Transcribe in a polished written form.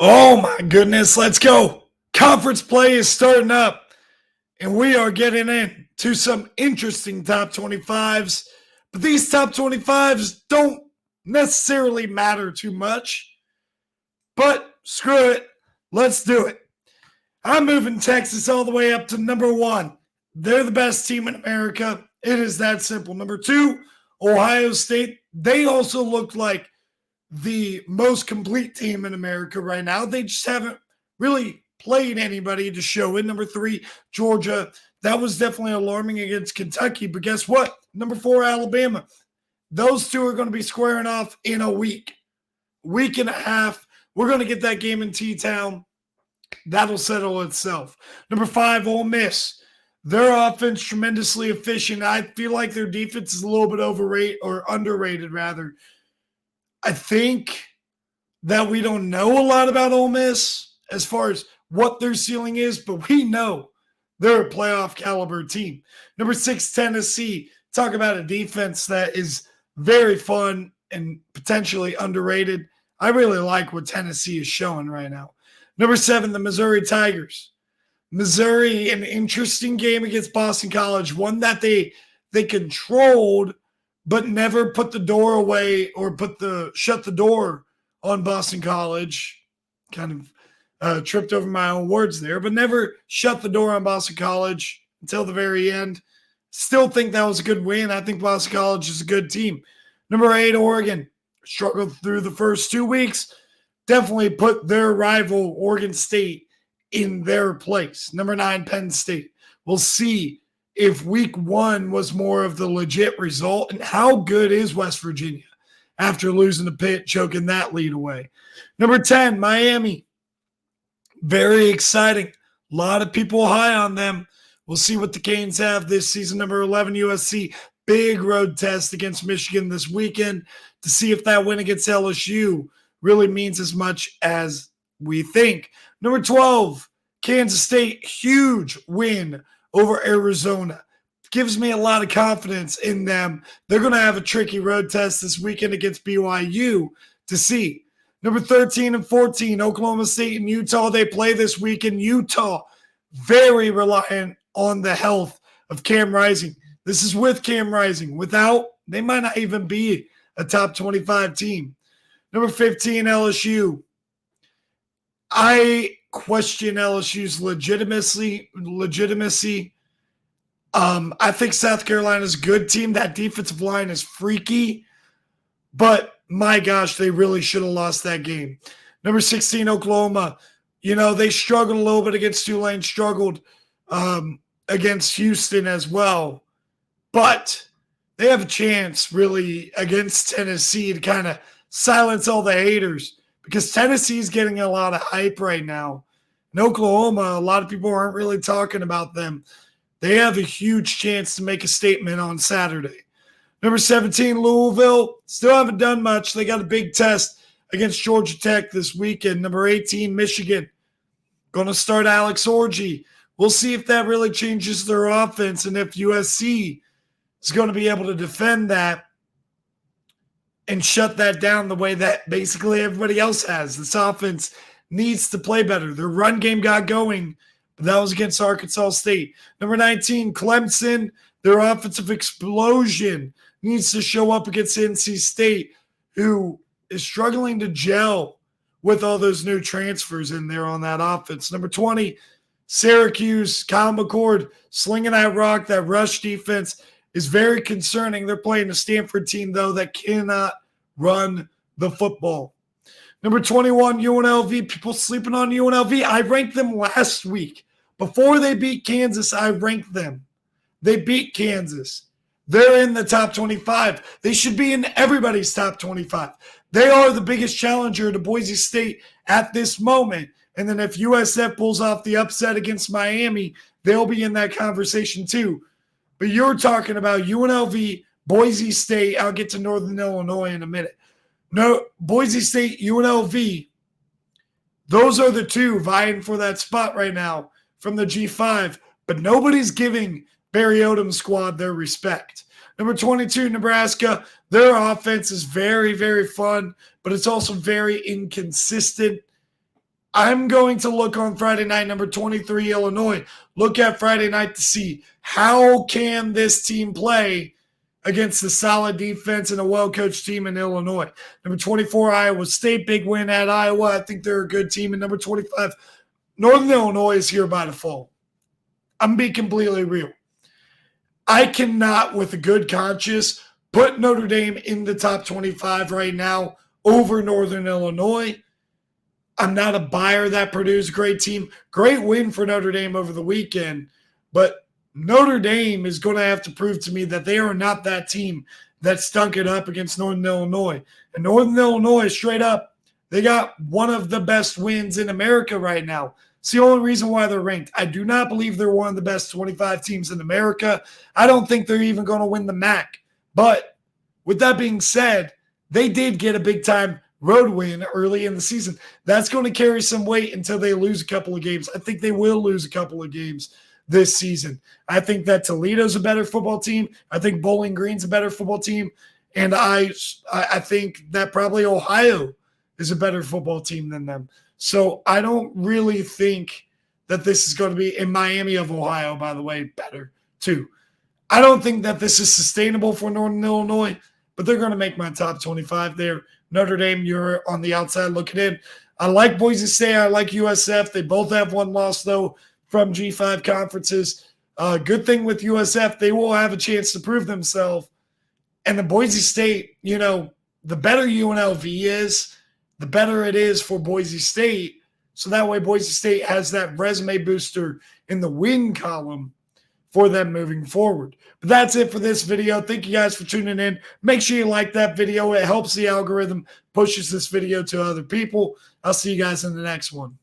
Oh my goodness, let's go. Conference play is starting up, and we are getting into some interesting top 25s. But these top 25s don't necessarily matter too much. But screw it, let's do it. I'm moving Texas all the way up to number one. They're the best team in America. It is that simple. Number two, Ohio State. They also look like the most complete team in America right now. They just haven't really played anybody to show it. Number three, Georgia. That was definitely alarming against Kentucky. But guess what? Number four, Alabama. Those two are going to be squaring off in a week and a half. We're going to get that game in T-Town. That'll settle itself. Number five, Ole Miss. Their offense tremendously efficient. I feel like their defense is a little bit overrated or underrated, rather. I think that we don't know a lot about Ole Miss as far as what their ceiling is, but we know they're a playoff caliber team. Number six, Tennessee. Talk about a defense that is very fun and potentially underrated. I really like what Tennessee is showing right now. Number seven, the Missouri Tigers. Missouri, an interesting game against Boston College, one that they controlled but never put the door away or shut the door on Boston College. Kind of tripped over my own words there, but never shut the door on Boston College until the very end. Still think that was a good win. I think Boston College is a good team. Number eight, Oregon. Struggled through the first 2 weeks. Definitely put their rival, Oregon State, in their place. Number nine, Penn State. We'll see if week one was more of the legit result and how good is West Virginia after losing to Pitt, choking that lead away. Number 10, Miami. Very exciting. A lot of people high on them. We'll see what the Canes have this season. Number 11, USC. Big road test against Michigan this weekend to see if that win against LSU really means as much as we think. Number 12, Kansas State. Huge win over Arizona. Gives me a lot of confidence in them. They're going to have a tricky road test this weekend against BYU to see. Number 13 and 14, Oklahoma State and Utah. They play this weekend. Utah, very reliant on the health of Cam Rising. This is with Cam Rising. Without, they might not even be a top 25 team. Number 15, LSU. I question LSU's legitimacy. I think South Carolina's a good team. That defensive line is freaky. But, my gosh, they really should have lost that game. Number 16, Oklahoma. You know, they struggled a little bit against Tulane, struggled against Houston as well. But they have a chance, really, against Tennessee to kind of silence all the haters because Tennessee is getting a lot of hype right now. In Oklahoma, a lot of people aren't really talking about them. They have a huge chance to make a statement on Saturday. Number 17, Louisville. Still haven't done much. They got a big test against Georgia Tech this weekend. Number 18, Michigan. Going to start Alex Orji. We'll see if that really changes their offense and if USC is going to be able to defend that and shut that down the way that basically everybody else has. This offense needs to play better. Their run game got going, but that was against Arkansas State. Number 19, Clemson. Their offensive explosion needs to show up against NC State, who is struggling to gel with all those new transfers in there on that offense. Number 20, Syracuse. Kyle McCord slinging that rock. That rush defense is very concerning. They're playing a Stanford team, though, that cannot run the football. Number 21, UNLV. People sleeping on UNLV. I ranked them last week. Before they beat Kansas, I ranked them. They beat Kansas. They're in the top 25. They should be in everybody's top 25. They are the biggest challenger to Boise State at this moment. And then if USF pulls off the upset against Miami, they'll be in that conversation too. But you're talking about UNLV, Boise State. I'll get to Northern Illinois in a minute. No, Boise State, UNLV. Those are the two vying for that spot right now from the G5. But nobody's giving Barry Odom's squad their respect. Number 22, Nebraska. Their offense is very, very fun, but it's also very inconsistent. I'm going to look on Friday night, number 23, Illinois. Look at Friday night to see how can this team play against a solid defense and a well-coached team in Illinois. Number 24, Iowa State, big win at Iowa. I think they're a good team. And number 25, Northern Illinois is here by default. I'm being completely real. I cannot, with a good conscience, put Notre Dame in the top 25 right now over Northern Illinois. I'm not a buyer that Purdue's a great team. Great win for Notre Dame over the weekend. But Notre Dame is going to have to prove to me that they are not that team that stunk it up against Northern Illinois. And Northern Illinois, straight up, they got one of the best wins in America right now. It's the only reason why they're ranked. I do not believe they're one of the best 25 teams in America. I don't think they're even going to win the MAC. But with that being said, they did get a big-time road win early in the season. That's going to carry some weight until they lose a couple of games. I think they will lose a couple of games this season. I think that Toledo's a better football team. I think Bowling Green's a better football team. And I think that probably Ohio is a better football team than them. So I don't really think that this is going to be, in Miami of Ohio, by the way, better too. I don't think that this is sustainable for Northern Illinois, but they're going to make my top 25 there. Notre Dame, you're on the outside looking in. I like Boise State. I like USF. They both have one loss, though, from G5 conferences. Good thing with USF, they will have a chance to prove themselves. And the Boise State, the better UNLV is, the better it is for Boise State. So that way Boise State has that resume booster in the win column for them moving forward. But that's it for this video. Thank you guys for tuning in. Make sure you like that video. It helps the algorithm, pushes this video to other people. I'll see you guys in the next one.